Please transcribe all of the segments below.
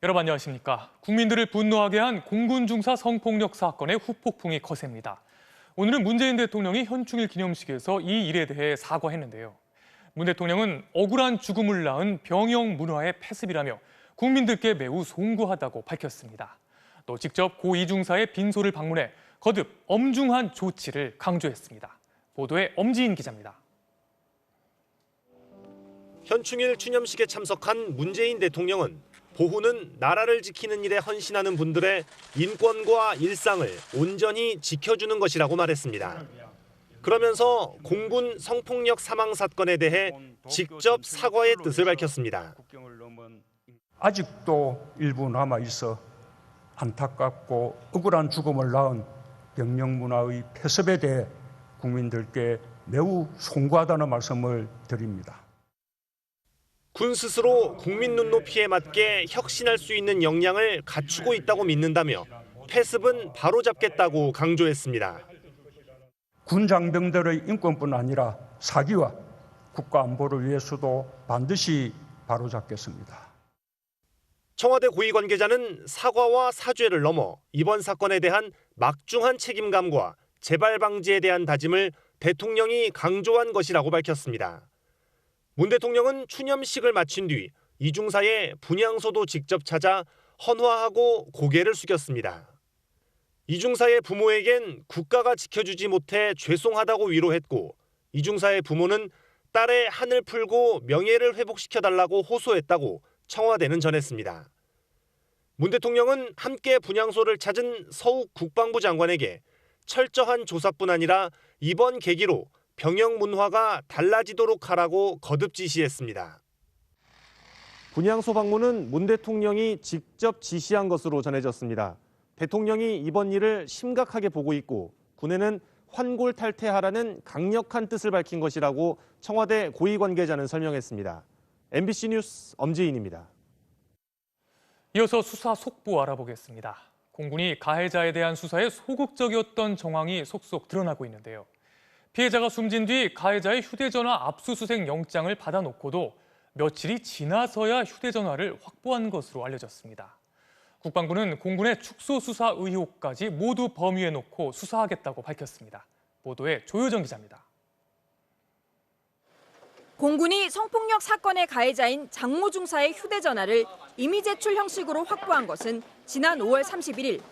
여러분 안녕하십니까. 국민들을 분노하게 한 공군 중사 성폭력 사건의 후폭풍이 거셉니다. 오늘은 문재인 대통령이 현충일 기념식에서 이 일에 대해 사과했는데요. 문 대통령은 억울한 죽음을 낳은 병영 문화의 폐습이라며 국민들께 매우 송구하다고 밝혔습니다. 또 직접 고 이중사의 빈소를 방문해 거듭 엄중한 조치를 강조했습니다. 보도에 엄지인 기자입니다. 현충일 추념식에 참석한 문재인 대통령은 보훈은 나라를 지키는 일에 헌신하는 분들의 인권과 일상을 온전히 지켜주는 것이라고 말했습니다. 그러면서 공군 성폭력 사망 사건에 대해 직접 사과의 뜻을 밝혔습니다. 아직도 일부 남아있어 안타깝고 억울한 죽음을 낳은 병영 문화의 폐습에 대해 국민들께 매우 송구하다는 말씀을 드립니다. 군 스스로 국민 눈높이에 맞게 혁신할 수 있는 역량을 갖추고 있다고 믿는다며 폐습은 바로잡겠다고 강조했습니다. 군 장병들의 인권뿐 아니라 사기와 국가 안보를 위해서도 반드시 바로잡겠습니다. 청와대 고위 관계자는 사과와 사죄를 넘어 이번 사건에 대한 막중한 책임감과 재발 방지에 대한 다짐을 대통령이 강조한 것이라고 밝혔습니다. 문 대통령은 추념식을 마친 뒤 이중사의 분향소도 직접 찾아 헌화하고 고개를 숙였습니다. 이중사의 부모에겐 국가가 지켜주지 못해 죄송하다고 위로했고 이중사의 부모는 딸의 한을 풀고 명예를 회복시켜달라고 호소했다고 청와대는 전했습니다. 문 대통령은 함께 분향소를 찾은 서욱 국방부 장관에게 철저한 조사뿐 아니라 이번 계기로 병영 문화가 달라지도록 하라고 거듭 지시했습니다. 분향소 방문은 문 대통령이 직접 지시한 것으로 전해졌습니다. 대통령이 이번 일을 심각하게 보고 있고 군에는 환골탈태하라는 강력한 뜻을 밝힌 것이라고 청와대 고위 관계자는 설명했습니다. MBC 뉴스 엄지인입니다. 이어서 수사 속보 알아보겠습니다. 공군이 가해자에 대한 수사에 소극적이었던 정황이 속속 드러나고 있는데요. 피해자가 숨진 뒤 가해자의 휴대전화 압수수색 영장을 받아놓고도 며칠이 지나서야 휴대전화를 확보한 것으로 알려졌습니다. 국방부는 공군의 축소수사 의혹까지 모두 범위에 놓고 수사하겠다고 밝혔습니다. 보도에 조효정 기자입니다. 공군이 성폭력 사건의 가해자인 장모 중사의 휴대전화를 임의 제출 형식으로 확보한 것은 지난 5월 31일.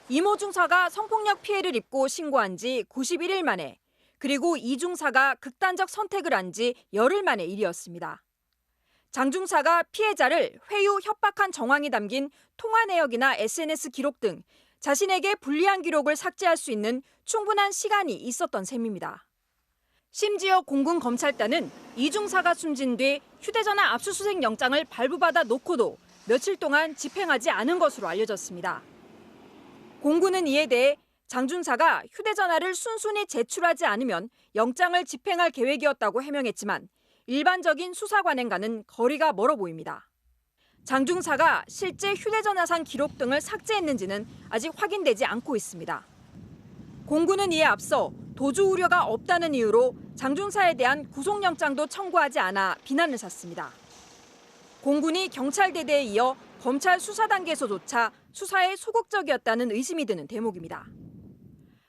이모 중사가 성폭력 피해를 입고 신고한 지 91일 만에, 그리고 이 중사가 극단적 선택을 한 지 열흘 만의 일이었습니다. 장 중사가 피해자를 회유, 협박한 정황이 담긴 통화 내역이나 SNS 기록 등 자신에게 불리한 기록을 삭제할 수 있는 충분한 시간이 있었던 셈입니다. 심지어 공군 검찰단은 이 중사가 숨진 뒤 휴대전화 압수수색 영장을 발부받아 놓고도 며칠 동안 집행하지 않은 것으로 알려졌습니다. 공군은 이에 대해 장 중사가 휴대전화를 순순히 제출하지 않으면 영장을 집행할 계획이었다고 해명했지만 일반적인 수사 관행과는 거리가 멀어 보입니다. 장 중사가 실제 휴대전화상 기록 등을 삭제했는지는 아직 확인되지 않고 있습니다. 공군은 이에 앞서 도주 우려가 없다는 이유로 장 중사에 대한 구속영장도 청구하지 않아 비난을 샀습니다. 공군이 경찰대대에 이어 검찰 수사 단계에서조차 수사에 소극적이었다는 의심이 드는 대목입니다.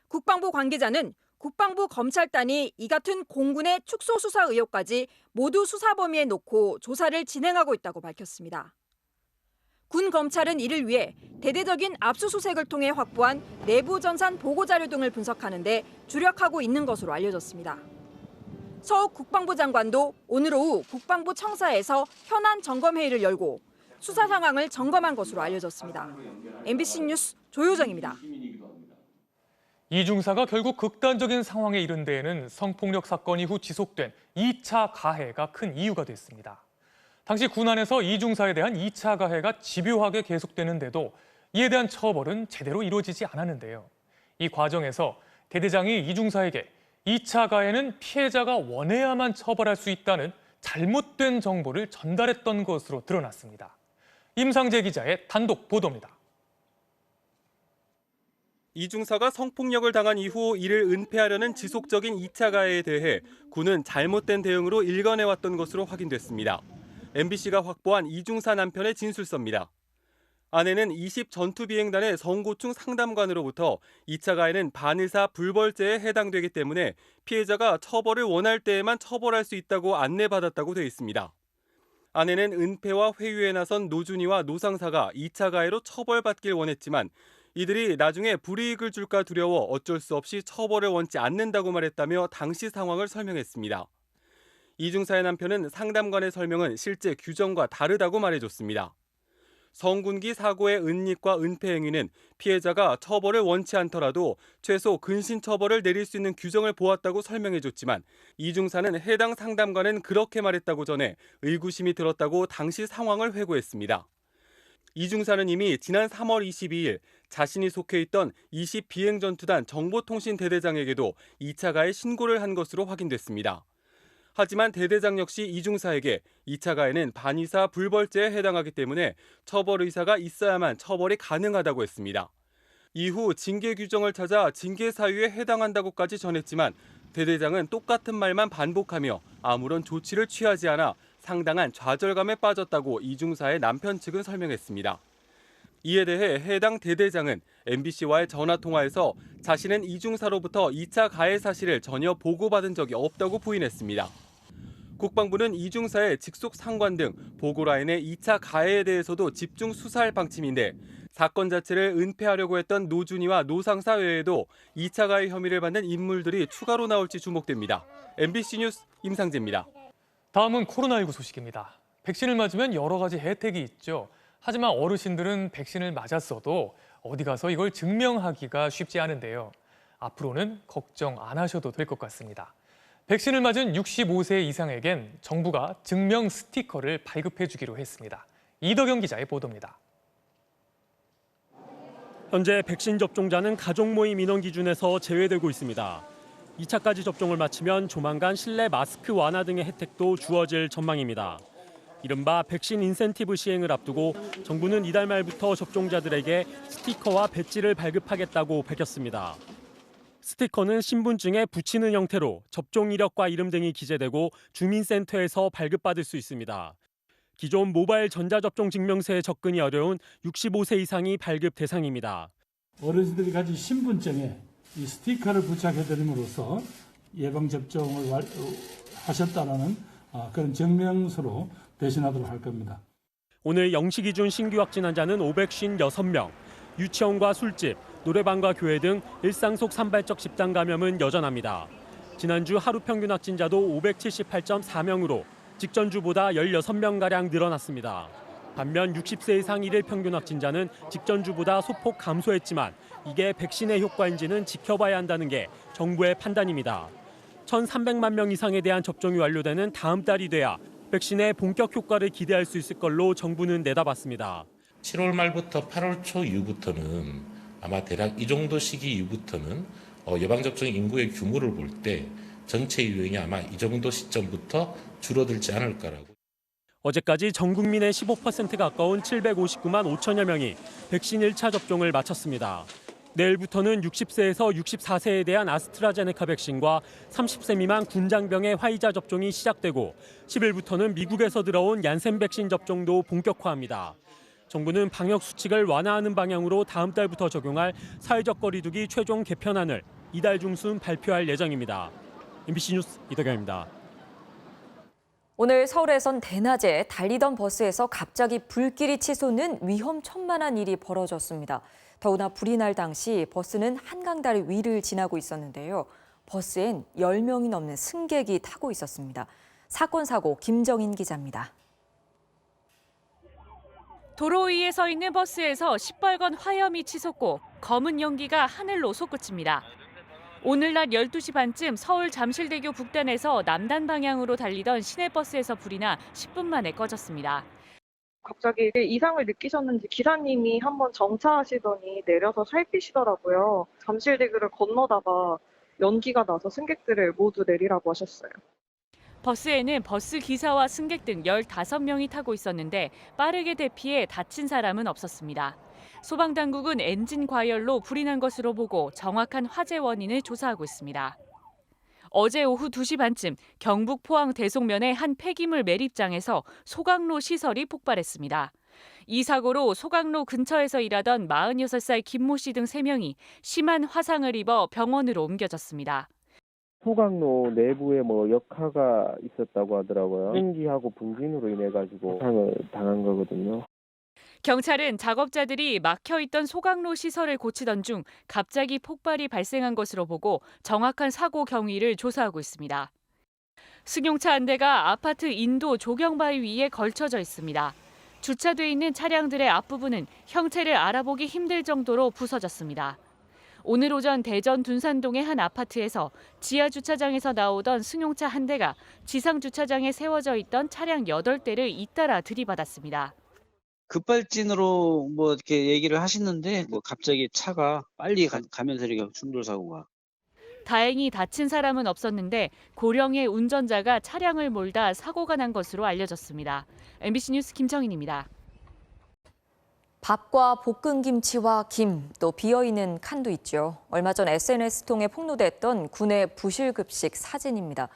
국방부 관계자는 국방부 검찰단이 이 같은 공군의 축소 수사 의혹까지 모두 수사 범위에 놓고 조사를 진행하고 있다고 밝혔습니다. 군 검찰은 이를 위해 대대적인 압수수색을 통해 확보한 내부 전산 보고 자료 등을 분석하는 데 주력하고 있는 것으로 알려졌습니다. 서욱 국방부 장관도 오늘 오후 국방부 청사에서 현안 점검 회의를 열고 수사 상황을 점검한 것으로 알려졌습니다. MBC 뉴스 조효정입니다. 이 중사가 결국 극단적인 상황에 이른 데에는 성폭력 사건 이후 지속된 2차 가해가 큰 이유가 됐습니다. 당시 군 안에서 이 중사에 대한 2차 가해가 집요하게 계속되는데도 이에 대한 처벌은 제대로 이루어지지 않았는데요. 이 과정에서 대대장이 이 중사에게 2차 가해는 피해자가 원해야만 처벌할 수 있다는 잘못된 정보를 전달했던 것으로 드러났습니다. 임상재 기자의 단독 보도입니다. 이 중사가 성폭력을 당한 이후 이를 은폐하려는 지속적인 2차 가해에 대해 군은 잘못된 대응으로 일관해왔던 것으로 확인됐습니다. MBC가 확보한 이 중사 남편의 진술서입니다. 아내는 20 전투비행단의 성고충 상담관으로부터 2차 가해는 반의사 불벌죄에 해당되기 때문에 피해자가 처벌을 원할 때에만 처벌할 수 있다고 안내받았다고 돼 있습니다. 아내는 은폐와 회유에 나선 노준이와 노상사가 2차 가해로 처벌받길 원했지만 이들이 나중에 불이익을 줄까 두려워 어쩔 수 없이 처벌을 원치 않는다고 말했다며 당시 상황을 설명했습니다. 이중사의 남편은 상담관의 설명은 실제 규정과 다르다고 말해줬습니다. 성군기 사고의 은닉과 은폐 행위는 피해자가 처벌을 원치 않더라도 최소 근신처벌을 내릴 수 있는 규정을 보았다고 설명해줬지만 이중사는 해당 상담관은 그렇게 말했다고 전해 의구심이 들었다고 당시 상황을 회고했습니다. 이중사는 이미 지난 3월 22일 자신이 속해 있던 20 비행전투단 정보통신대대장에게도 2차 가해 신고를 한 것으로 확인됐습니다. 하지만 대대장 역시 이중사에게 2차 가해는 반의사 불벌죄에 해당하기 때문에 처벌 의사가 있어야만 처벌이 가능하다고 했습니다. 이후 징계 규정을 찾아 징계 사유에 해당한다고까지 전했지만 대대장은 똑같은 말만 반복하며 아무런 조치를 취하지 않아 상당한 좌절감에 빠졌다고 이중사의 남편 측은 설명했습니다. 이에 대해 해당 대대장은 MBC와의 전화통화에서 자신은 이중사로부터 2차 가해 사실을 전혀 보고받은 적이 없다고 부인했습니다. 국방부는 이중사의 직속 상관 등 보고라인의 2차 가해에 대해서도 집중 수사할 방침인데 사건 자체를 은폐하려고 했던 노준이와 노상사 외에도 2차 가해 혐의를 받는 인물들이 추가로 나올지 주목됩니다. MBC 뉴스 임상재입니다. 다음은 코로나19 소식입니다. 백신을 맞으면 여러 가지 혜택이 있죠. 하지만 어르신들은 백신을 맞았어도 어디 가서 이걸 증명하기가 쉽지 않은데요. 앞으로는 걱정 안 하셔도 될 것 같습니다. 백신을 맞은 65세 이상에겐 정부가 증명 스티커를 발급해 주기로 했습니다. 이덕영 기자의 보도입니다. 현재 백신 접종자는 가족 모임 인원 기준에서 제외되고 있습니다. 2차까지 접종을 마치면 조만간 실내 마스크 완화 등의 혜택도 주어질 전망입니다. 이른바 백신 인센티브 시행을 앞두고 정부는 이달 말부터 접종자들에게 스티커와 배지를 발급하겠다고 밝혔습니다. 스티커는 신분증에 붙이는 형태로 접종 이력과 이름 등이 기재되고 주민센터에서 발급받을 수 있습니다. 기존 모바일 전자접종 증명서에 접근이 어려운 65세 이상이 발급 대상입니다. 어르신들이 가진 신분증에 이 스티커를 부착해드림으로써 예방접종을 하셨다는 그런 증명서로 대신하도록 할 겁니다. 오늘 0시 기준 신규 확진 환자는 556명, 유치원과 술집, 노래방과 교회 등 일상 속 산발적 집단 감염은 여전합니다. 지난주 하루 평균 확진자도 578.4명으로 직전주보다 16명가량 늘어났습니다. 반면 60세 이상 일일 평균 확진자는 직전주보다 소폭 감소했지만 이게 백신의 효과인지는 지켜봐야 한다는 게 정부의 판단입니다. 1,300만 명 이상에 대한 접종이 완료되는 다음 달이 돼야 백신의 본격 효과를 기대할 수 있을 걸로 정부는 내다봤습니다. 7월 말부터 8월 초 이후부터는 아마 대략 이 정도 시기 이후부터는 예방접종 인구의 규모를 볼 때 전체 유행이 아마 이 정도 시점부터 줄어들지 않을까라고. 어제까지 전 국민의 15% 가까운 759만 5천여 명이 백신 1차 접종을 마쳤습니다. 내일부터는 60세에서 64세에 대한 아스트라제네카 백신과 30세 미만 군장병의 화이자 접종이 시작되고 10일부터는 미국에서 들어온 얀센 백신 접종도 본격화합니다. 정부는 방역 수칙을 완화하는 방향으로 다음 달부터 적용할 사회적 거리두기 최종 개편안을 이달 중순 발표할 예정입니다. MBC 뉴스 이덕영입니다. 오늘 서울에선 대낮에 달리던 버스에서 갑자기 불길이 치솟는 위험천만한 일이 벌어졌습니다. 더구나 불이 날 당시 버스는 한강다리 위를 지나고 있었는데요. 버스엔 10명이 넘는 승객이 타고 있었습니다. 사건 사고 김정인 기자입니다. 도로 위에 서 있는 버스에서 시뻘건 화염이 치솟고 검은 연기가 하늘로 솟구칩니다. 오늘 낮 12시 반쯤 서울 잠실대교 북단에서 남단 방향으로 달리던 시내버스에서 불이 나 10분 만에 꺼졌습니다. 갑자기 이상을 느끼셨는지 기사님이 한번 정차하시더니 내려서 살피시더라고요. 잠실대교를 건너다가 연기가 나서 승객들을 모두 내리라고 하셨어요. 버스에는 버스 기사와 승객 등 15명이 타고 있었는데 빠르게 대피해 다친 사람은 없었습니다. 소방당국은 엔진 과열로 불이 난 것으로 보고 정확한 화재 원인을 조사하고 있습니다. 어제 오후 2시 반쯤 경북 포항 대송면의 한 폐기물 매립장에서 소각로 시설이 폭발했습니다. 이 사고로 소강로 근처에서 일하던 46살 김모 씨 등 3명이 심한 화상을 입어 병원으로 옮겨졌습니다. 소강로 내부에 역화가 있었다고 하더라고요. 연기하고 분진으로 인해 가지고 화상을 당한 거거든요. 경찰은 작업자들이 막혀있던 소강로 시설을 고치던 중 갑자기 폭발이 발생한 것으로 보고 정확한 사고 경위를 조사하고 있습니다. 승용차 한 대가 아파트 인도 조경바위 위에 걸쳐져 있습니다. 주차돼 있는 차량들의 앞부분은 형체를 알아보기 힘들 정도로 부서졌습니다. 오늘 오전 대전 둔산동의 한 아파트에서 지하 주차장에서 나오던 승용차 한 대가 지상 주차장에 세워져 있던 차량 8대를 잇따라 들이받았습니다. 급발진으로 이렇게 얘기를 하시는데 갑자기 차가 빨리 가면서 이렇게 충돌 사고가. 다행히 다친 사람은 없었는데 고령의 운전자가 차량을 몰다 사고가 난 것으로 알려졌습니다. MBC 뉴스 김정인입니다. 밥과 볶은 김치와 김, 또 비어있는 칸도 있죠. 얼마 전 SNS 통해 폭로됐던 군의 부실급식 사진입니다.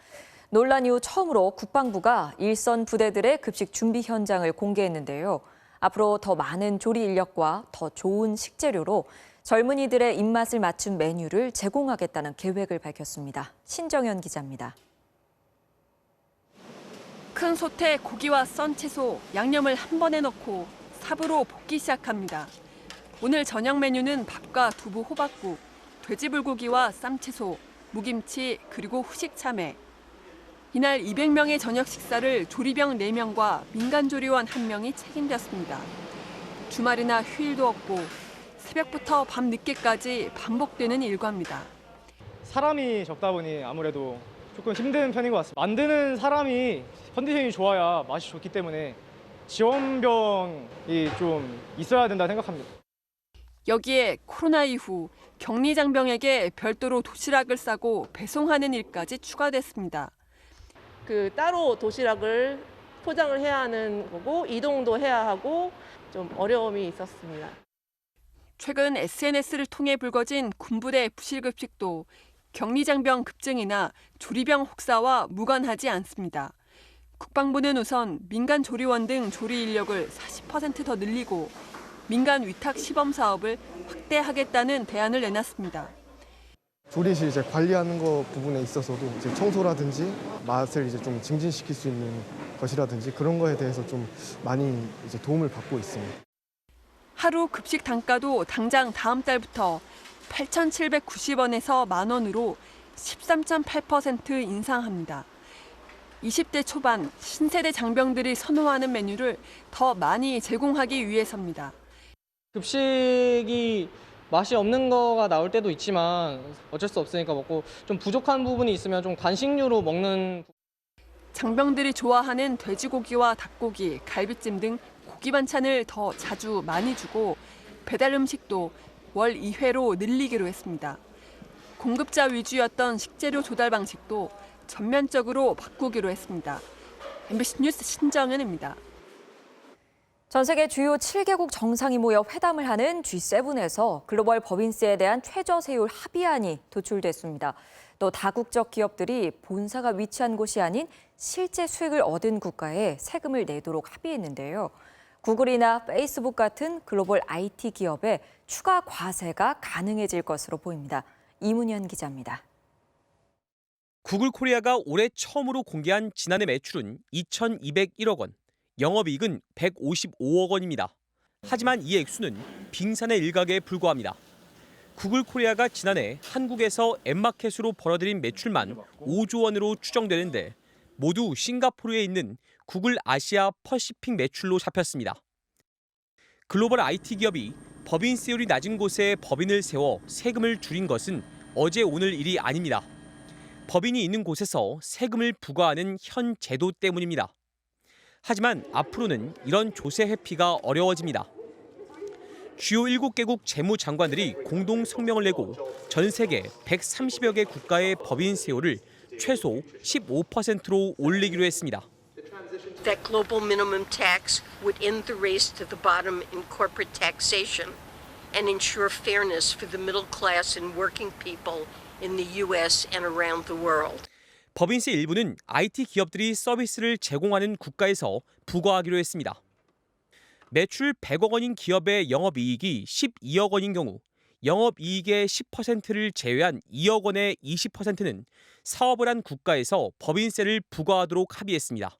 논란 이후 처음으로 국방부가 일선 부대들의 급식 준비 현장을 공개했는데요. 앞으로 더 많은 조리 인력과 더 좋은 식재료로 젊은이들의 입맛을 맞춘 메뉴를 제공하겠다는 계획을 밝혔습니다. 신정현 기자입니다. 큰 솥에 고기와 썬 채소, 양념을 한 번에 넣고 삽으로 볶기 시작합니다. 오늘 저녁 메뉴는 밥과 두부 호박국, 돼지불고기와 쌈채소, 무김치, 그리고 후식 참외. 이날 200명의 저녁 식사를 조리병 4명과 민간조리원 1명이 책임졌습니다. 주말이나 휴일도 없고 새벽부터 밤 늦게까지 반복되는 일과입니다. 사람이 적다 보니 아무래도 조금 힘든 편인 것 같습니다. 만드는 사람이 컨디션이 좋아야 맛이 좋기 때문에 지원병이 좀 있어야 된다 생각합니다. 여기에 코로나 이후 격리장병에게 별도로 도시락을 싸고 배송하는 일까지 추가됐습니다. 따로 도시락을 포장을 해야 하는 거고 이동도 해야 하고 좀 어려움이 있었습니다. 최근 SNS를 통해 불거진 군부대 부실급식도 격리장병 급증이나 조리병 혹사와 무관하지 않습니다. 국방부는 우선 민간 조리원 등 조리 인력을 40% 더 늘리고 민간 위탁 시범 사업을 확대하겠다는 대안을 내놨습니다. 조리실 관리하는 거 부분에 있어서도 청소라든지 맛을 좀 증진시킬 수 있는 것이라든지 그런 거에 대해서 좀 많이 도움을 받고 있습니다. 하루 급식 단가도 당장 다음 달부터 8,790원에서 만원으로 13.8% 인상합니다. 20대 초반 신세대 장병들이 선호하는 메뉴를 더 많이 제공하기 위해서입니다. 급식이 맛이 없는 거가 나올 때도 있지만 어쩔 수 없으니까 먹고 좀 부족한 부분이 있으면 좀 간식류로 먹는. 장병들이 좋아하는 돼지고기와 닭고기, 갈비찜 등 고기 반찬을 더 자주 많이 주고 배달 음식도 월 2회로 늘리기로 했습니다. 공급자 위주였던 식재료 조달 방식도 전면적으로 바꾸기로 했습니다. MBC 뉴스 신정은입니다. 전 세계 주요 7개국 정상이 모여 회담을 하는 G7에서 글로벌 법인세에 대한 최저세율 합의안이 도출됐습니다. 또 다국적 기업들이 본사가 위치한 곳이 아닌 실제 수익을 얻은 국가에 세금을 내도록 합의했는데요. 구글이나 페이스북 같은 글로벌 IT 기업에 추가 과세가 가능해질 것으로 보입니다. 이문현 기자입니다. 구글 코리아가 올해 처음으로 공개한 지난해 매출은 2,201억 원, 영업이익은 155억 원입니다. 하지만 이 액수는 빙산의 일각에 불과합니다. 구글 코리아가 지난해 한국에서 앱마켓으로 벌어들인 매출만 5조 원으로 추정되는데 모두 싱가포르에 있는 구글 아시아 퍼시픽 매출로 잡혔습니다. 글로벌 IT 기업이 법인세율이 낮은 곳에 법인을 세워 세금을 줄인 것은 어제 오늘 일이 아닙니다. 법인이 있는 곳에서 세금을 부과하는 현 제도 때문입니다. 하지만 앞으로는 이런 조세 회피가 어려워집니다. 주요 7개국 재무장관들이 공동 성명을 내고 전 세계 130여 개 국가의 법인세율을 최소 15%로 올리기로 했습니다. That global minimum tax would end the race to the bottom in corporate taxation and ensure fairness for the middle class and working people in the US and around the world. 법인세 일부는 IT 기업들이 서비스를 제공하는 국가에서 부과하기로 했습니다. 매출 100억 원인 기업의 영업이익이 12억 원인 경우 영업이익의 10%를 제외한 2억 원의 20%는 사업을 한 국가에서 법인세를 부과하도록 합의했습니다.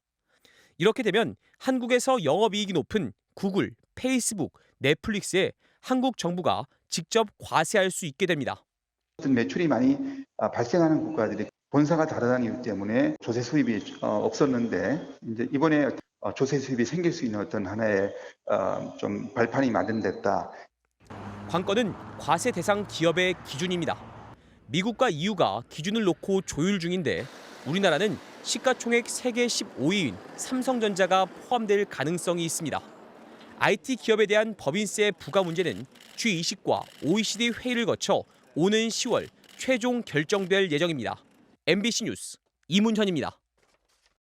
이렇게 되면 한국에서 영업이익이 높은 구글, 페이스북, 넷플릭스에 한국 정부가 직접 과세할 수 있게 됩니다. 매출이 많이 발생하는 국가들이 본사가 다르다는 이유 때문에 조세 수입이 없었는데 이제 이번에 조세 수입이 생길 수 있는 어떤 하나의 좀 발판이 마련됐다. 관건은 과세 대상 기업의 기준입니다. 미국과 EU가 기준을 놓고 조율 중인데 우리나라는 시가총액 세계 15위인 삼성전자가 포함될 가능성이 있습니다. IT 기업에 대한 법인세 부과 문제는 G20과 OECD 회의를 거쳐 오는 10월 최종 결정될 예정입니다. MBC 뉴스 이문현입니다.